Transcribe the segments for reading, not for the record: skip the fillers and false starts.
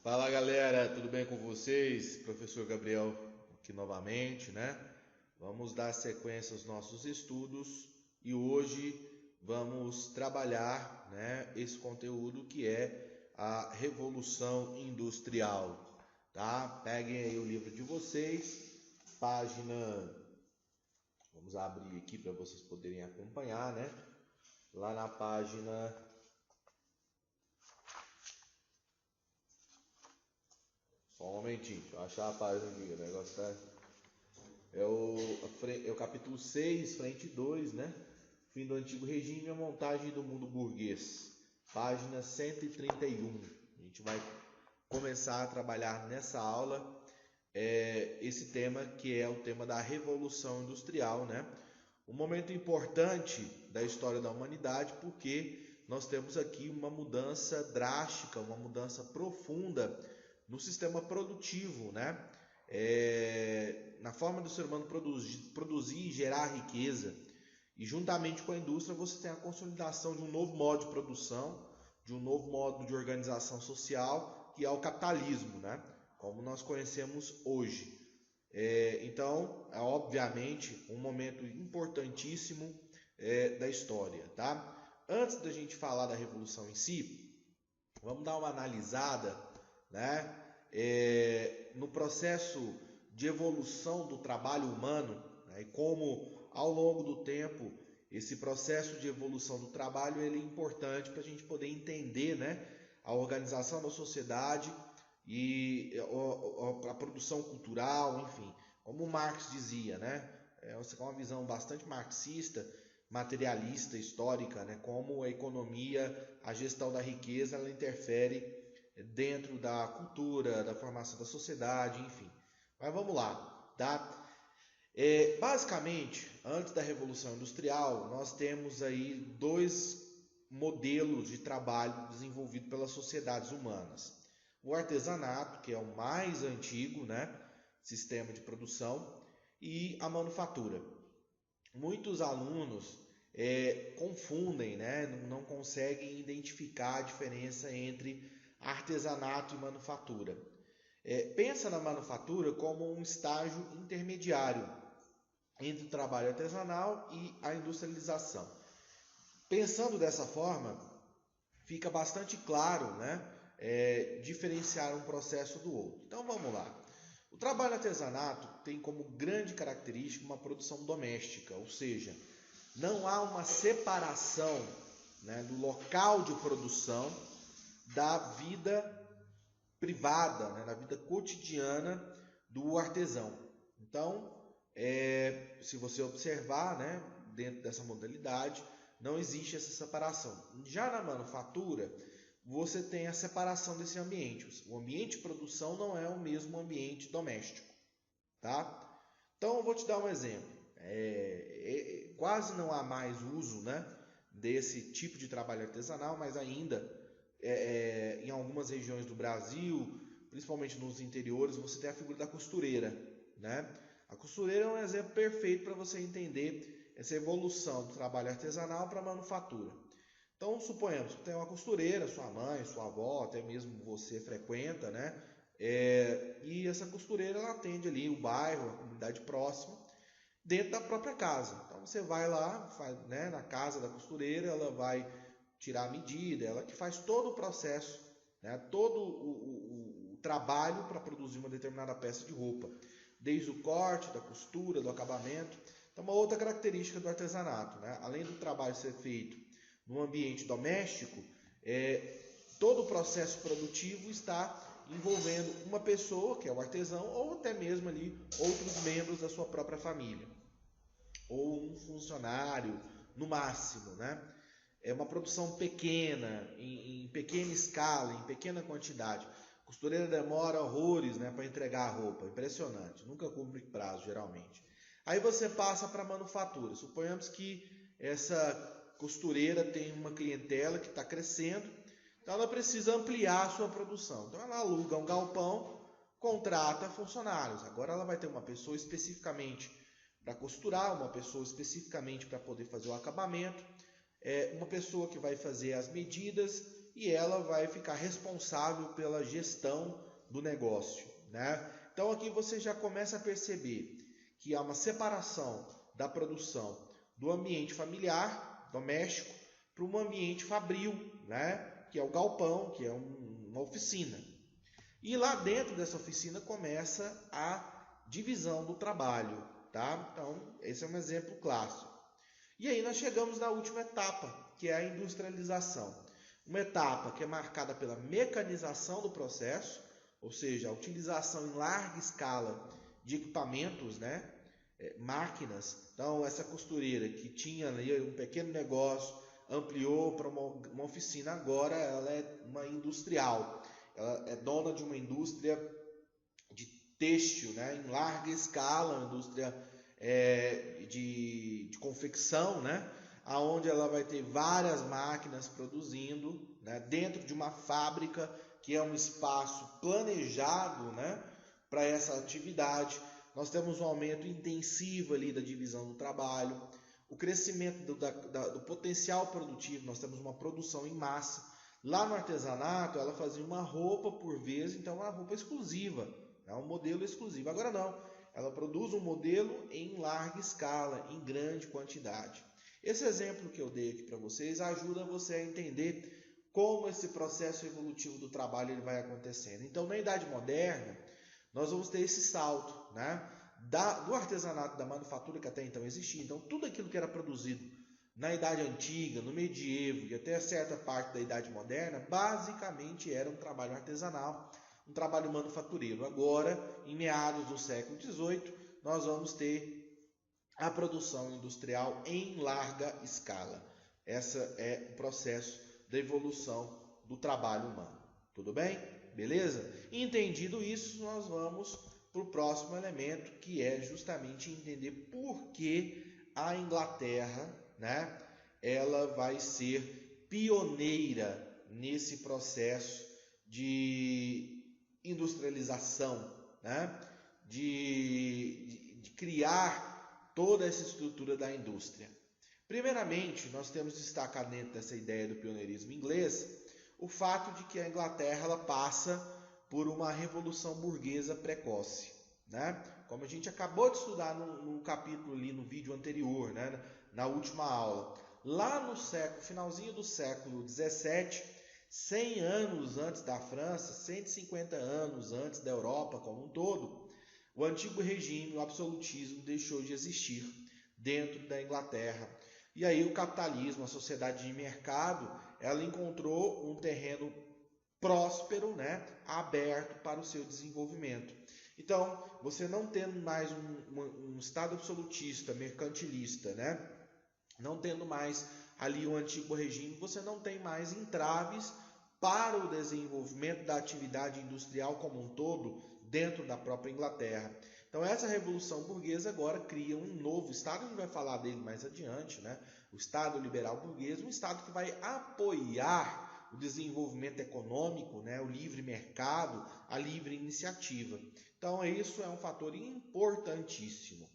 Fala galera, tudo bem com vocês? Professor Gabriel aqui novamente, né? Vamos dar sequência aos nossos estudos e hoje vamos trabalhar, né, esse conteúdo que é a Revolução Industrial, tá? Peguem aí o livro de vocês, página, vamos abrir aqui para vocês poderem acompanhar, né? Lá na página. Só um momentinho, deixa eu achar a página aqui, o negócio tá. É o capítulo 6, frente 2, né? Fim do antigo regime e a montagem do mundo burguês. Página 131. A gente vai começar a trabalhar nessa aula esse tema que é o tema da Revolução Industrial, né? Um momento importante da história da humanidade, porque nós temos aqui uma mudança drástica, uma mudança profunda no sistema produtivo, né? Na forma do ser humano produzir e gerar riqueza. E juntamente com a indústria você tem a consolidação de um novo modo de produção, de um novo modo de organização social, que é o capitalismo, né? Como nós conhecemos hoje. Então, é obviamente um momento importantíssimo da história, tá? Antes da gente falar da revolução em si, vamos dar uma analisada, né, no processo de evolução do trabalho humano, né, e como ao longo do tempo esse processo de evolução do trabalho ele é importante para a gente poder entender, né, a organização da sociedade e a produção cultural, enfim, como Marx dizia, né, você tem uma visão bastante marxista, materialista, histórica, né, como a economia, a gestão da riqueza, ela interfere dentro da cultura, da formação da sociedade, enfim. Mas vamos lá, tá? Basicamente, antes da Revolução Industrial, nós temos aí dois modelos de trabalho desenvolvidos pelas sociedades humanas. O artesanato, que é o mais antigo, né, sistema de produção, e a manufatura. Muitos alunos confundem, né, não conseguem identificar a diferença entre artesanato e manufatura. Pensa na manufatura como um estágio intermediário entre o trabalho artesanal e a industrialização. Pensando dessa forma, fica bastante claro, né, diferenciar um processo do outro. Então vamos lá. O trabalho artesanato tem como grande característica uma produção doméstica, ou seja, não há uma separação, né, do local de produção da vida privada, né, da vida cotidiana do artesão. Então, se você observar, né, dentro dessa modalidade, não existe essa separação. Já na manufatura, você tem a separação desse ambiente. O ambiente de produção não é o mesmo ambiente doméstico, tá? Então, eu vou te dar um exemplo. Quase não há mais uso, né, desse tipo de trabalho artesanal, mas ainda em algumas regiões do Brasil, principalmente nos interiores, você tem a figura da costureira, né? A costureira é um exemplo perfeito para você entender essa evolução do trabalho artesanal para a manufatura. Então, suponhamos que tem uma costureira, sua mãe, sua avó, até mesmo você frequenta, né? E essa costureira ela atende ali o bairro, a comunidade próxima, dentro da própria casa. Então, você vai lá, né, na casa da costureira, ela vai tirar a medida, ela que faz todo o processo, né, todo o trabalho para produzir uma determinada peça de roupa, desde o corte, da costura, do acabamento. Então, uma outra característica do artesanato, né, além do trabalho ser feito no ambiente doméstico, todo o processo produtivo está envolvendo uma pessoa, que é o artesão, ou até mesmo ali outros membros da sua própria família, ou um funcionário, no máximo, né? É uma produção pequena, em pequena escala, em pequena quantidade. A costureira demora horrores, né, para entregar a roupa, impressionante, nunca cumpre prazo geralmente. Aí você passa para a manufatura. Suponhamos que essa costureira tem uma clientela que está crescendo, então ela precisa ampliar a sua produção. Então ela aluga um galpão, contrata funcionários. Agora ela vai ter uma pessoa especificamente para costurar, uma pessoa especificamente para poder fazer o acabamento, uma pessoa que vai fazer as medidas e ela vai ficar responsável pela gestão do negócio, né? Então aqui você já começa a perceber que há uma separação da produção do ambiente familiar, doméstico, para um ambiente fabril, né? Que é o galpão, que é uma oficina. E lá dentro dessa oficina começa a divisão do trabalho, tá? Então, esse é um exemplo clássico. E aí nós chegamos na última etapa, que é a industrialização. Uma etapa que é marcada pela mecanização do processo, ou seja, a utilização em larga escala de equipamentos, né? Máquinas. Então, essa costureira que tinha ali um pequeno negócio, ampliou para uma oficina, agora ela é uma industrial. Ela é dona de uma indústria de têxtil, né? Em larga escala, uma indústria de confecção, né? Onde ela vai ter várias máquinas produzindo, né? Dentro de uma fábrica, que é um espaço planejado, né? Para essa atividade. Nós temos um aumento intensivo ali da divisão do trabalho, o crescimento do potencial produtivo, nós temos uma produção em massa. Lá no artesanato, ela fazia uma roupa por vez, então uma roupa exclusiva, é um modelo exclusivo. Agora não, ela produz um modelo em larga escala, em grande quantidade. Esse exemplo que eu dei aqui para vocês ajuda você a entender como esse processo evolutivo do trabalho ele vai acontecendo. Então, na Idade Moderna, nós vamos ter esse salto, né? Do artesanato, da manufatura que até então existia. Então, tudo aquilo que era produzido na Idade Antiga, no Medievo e até certa parte da Idade Moderna, basicamente era um trabalho artesanal, um trabalho manufatureiro. Agora, em meados do século XVIII, nós vamos ter a produção industrial em larga escala. Esse é o processo da evolução do trabalho humano. Tudo bem? Beleza? Entendido isso, nós vamos para o próximo elemento, que é justamente entender por que a Inglaterra, né, ela vai ser pioneira nesse processo de industrialização, né, de criar toda essa estrutura da indústria. Primeiramente, nós temos que destacar dentro dessa ideia do pioneirismo inglês o fato de que a Inglaterra ela passa por uma revolução burguesa precoce, né? Como a gente acabou de estudar no capítulo ali, no vídeo anterior, né? Na última aula. Lá no finalzinho do século 17, 100 anos antes da França, 150 anos antes da Europa como um todo, o antigo regime, o absolutismo, deixou de existir dentro da Inglaterra. E aí o capitalismo, a sociedade de mercado, ela encontrou um terreno próspero, né, aberto para o seu desenvolvimento. Então, você não tendo mais um Estado absolutista, mercantilista, né, não tendo mais ali o antigo regime, você não tem mais entraves para o desenvolvimento da atividade industrial como um todo dentro da própria Inglaterra. Então essa revolução burguesa agora cria um novo Estado, a gente vai falar dele mais adiante, né? O Estado liberal burguês, um Estado que vai apoiar o desenvolvimento econômico, né? O livre mercado, a livre iniciativa. Então isso é um fator importantíssimo.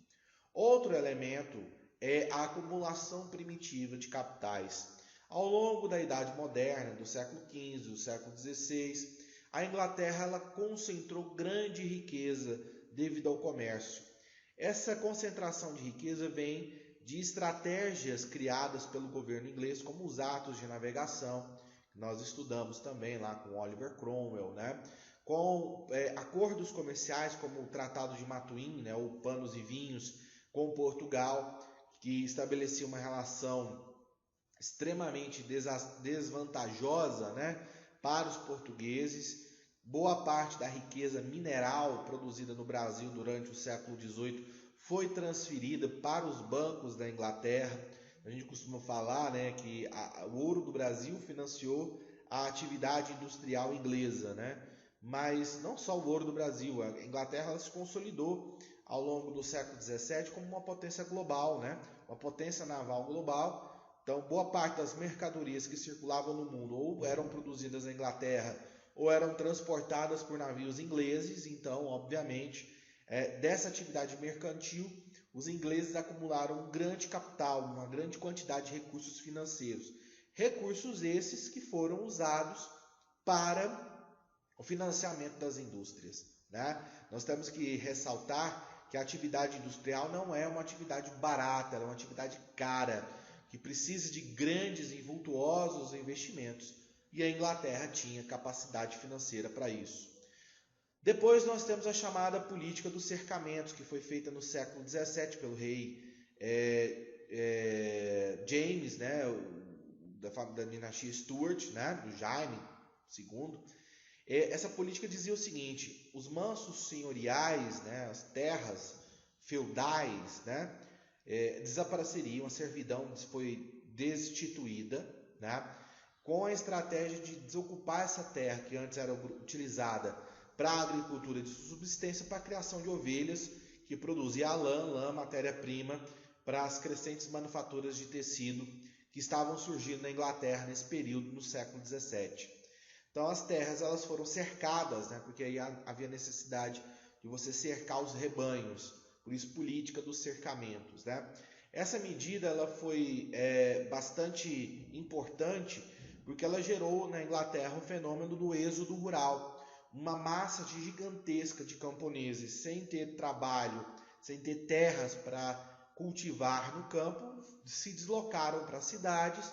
Outro elemento é a acumulação primitiva de capitais. Ao longo da Idade Moderna, do século XV, do século XVI, a Inglaterra ela concentrou grande riqueza devido ao comércio. Essa concentração de riqueza vem de estratégias criadas pelo governo inglês, como os atos de navegação, que nós estudamos também lá com Oliver Cromwell, né? Com acordos comerciais como o Tratado de Matuim, né? O Panos e Vinhos, com Portugal, que estabelecia uma relação extremamente desvantajosa, né, para os portugueses. Boa parte da riqueza mineral produzida no Brasil durante o século XVIII foi transferida para os bancos da Inglaterra. A gente costuma falar, né, que o ouro do Brasil financiou a atividade industrial inglesa, né? Mas não só o ouro do Brasil, a Inglaterra ela se consolidou ao longo do século XVII como uma potência global, né? Uma potência naval global. Então, boa parte das mercadorias que circulavam no mundo ou eram produzidas na Inglaterra ou eram transportadas por navios ingleses. Então, obviamente, dessa atividade mercantil, os ingleses acumularam um grande capital, uma grande quantidade de recursos financeiros. Recursos esses que foram usados para o financiamento das indústrias, né? Nós temos que ressaltar que a atividade industrial não é uma atividade barata, ela é uma atividade cara, que precisa de grandes e vultuosos investimentos, e a Inglaterra tinha capacidade financeira para isso. Depois nós temos a chamada política dos cercamentos, que foi feita no século XVII pelo rei James, né, da dinastia Stuart, né, do Jaime II. Essa política dizia o seguinte: os mansos senhoriais, né, as terras feudais, né, desapareceriam, a servidão foi destituída, né, com a estratégia de desocupar essa terra que antes era utilizada para a agricultura de subsistência, para a criação de ovelhas, que produzia a lã, matéria-prima, para as crescentes manufaturas de tecido que estavam surgindo na Inglaterra nesse período, no século XVII. Então as terras elas foram cercadas, né, porque aí havia necessidade de você cercar os rebanhos, por isso política dos cercamentos, né? Essa medida ela foi bastante importante, porque ela gerou na Inglaterra o fenômeno do êxodo rural, uma massa gigantesca de camponeses sem ter trabalho, sem ter terras para cultivar no campo, se deslocaram para as cidades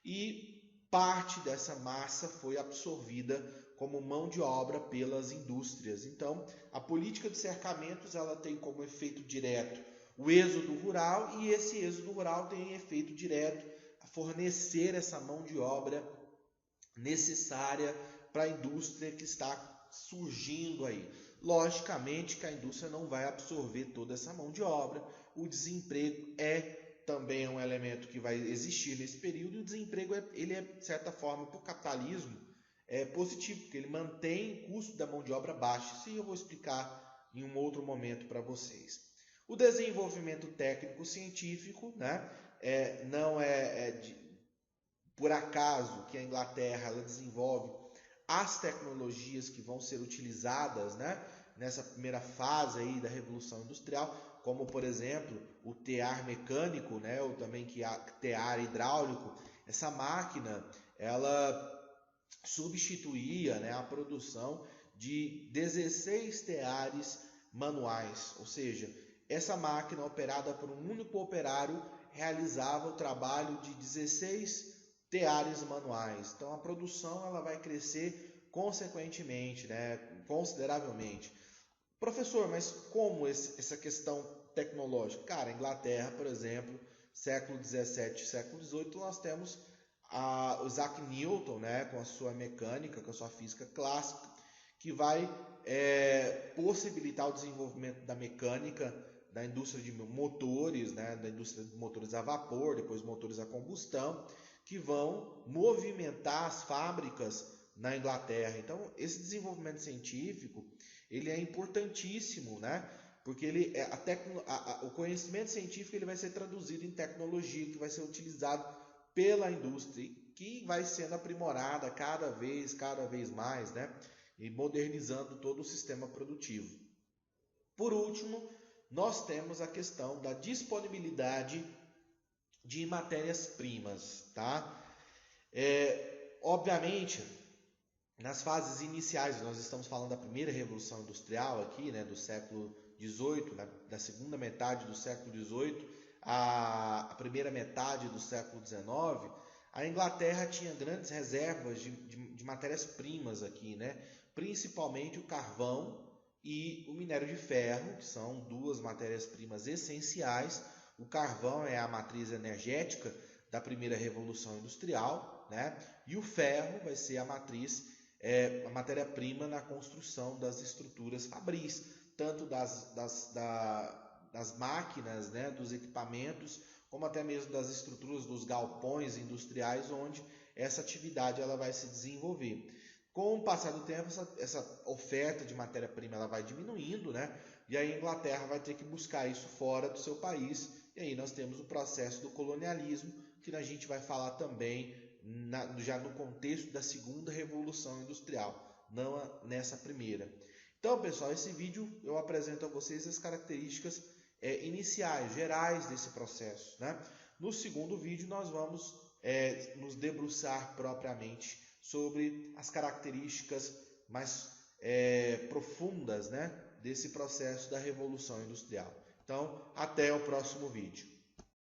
e parte dessa massa foi absorvida como mão de obra pelas indústrias. Então, a política de cercamentos ela tem como efeito direto o êxodo rural, e esse êxodo rural tem efeito direto a fornecer essa mão de obra necessária para a indústria que está surgindo aí. Logicamente que a indústria não vai absorver toda essa mão de obra, o desemprego também é um elemento que vai existir nesse período, e o desemprego ele é, de certa forma, para o capitalismo, positivo, porque ele mantém o custo da mão de obra baixo. Isso eu vou explicar em um outro momento para vocês. O desenvolvimento técnico-científico, né, não por acaso que a Inglaterra ela desenvolve as tecnologias que vão ser utilizadas, né, nessa primeira fase aí da Revolução Industrial, como por exemplo o tear mecânico, né, ou também tear hidráulico. Essa máquina ela substituía, né, a produção de 16 teares manuais, ou seja, essa máquina operada por um único operário realizava o trabalho de 16 teares manuais. Então a produção ela vai crescer consequentemente, né, consideravelmente. Professor, mas como essa questão tecnológica? Cara, a Inglaterra, por exemplo, século XVII, século XVIII, nós temos o Isaac Newton, né, com a sua mecânica, com a sua física clássica, que vai possibilitar o desenvolvimento da mecânica, da indústria de motores, né, da indústria de motores a vapor, depois motores a combustão, que vão movimentar as fábricas na Inglaterra. Então, esse desenvolvimento científico ele é importantíssimo, né? Porque o conhecimento científico ele vai ser traduzido em tecnologia, que vai ser utilizado pela indústria, que vai sendo aprimorada cada vez mais, né? E modernizando todo o sistema produtivo. Por último, nós temos a questão da disponibilidade de matérias-primas, tá? Obviamente, nas fases iniciais, nós estamos falando da primeira revolução industrial aqui, né, do século XVIII, da segunda metade do século XVIII, a primeira metade do século XIX, a Inglaterra tinha grandes reservas de matérias-primas aqui, né? Principalmente o carvão e o minério de ferro, que são duas matérias-primas essenciais. O carvão é a matriz energética da primeira revolução industrial, né? E o ferro vai ser a matéria-prima na construção das estruturas fabris, tanto das máquinas, né, dos equipamentos, como até mesmo das estruturas dos galpões industriais, onde essa atividade ela vai se desenvolver. Com o passar do tempo, essa oferta de matéria-prima ela vai diminuindo, né? E a Inglaterra vai ter que buscar isso fora do seu país. E aí nós temos o processo do colonialismo, que a gente vai falar também já no contexto da segunda revolução industrial, não nessa primeira. Então, pessoal, esse vídeo eu apresento a vocês as características iniciais, gerais desse processo, né? No segundo vídeo nós vamos nos debruçar propriamente sobre as características mais profundas, né, desse processo da Revolução Industrial. Então, até o próximo vídeo.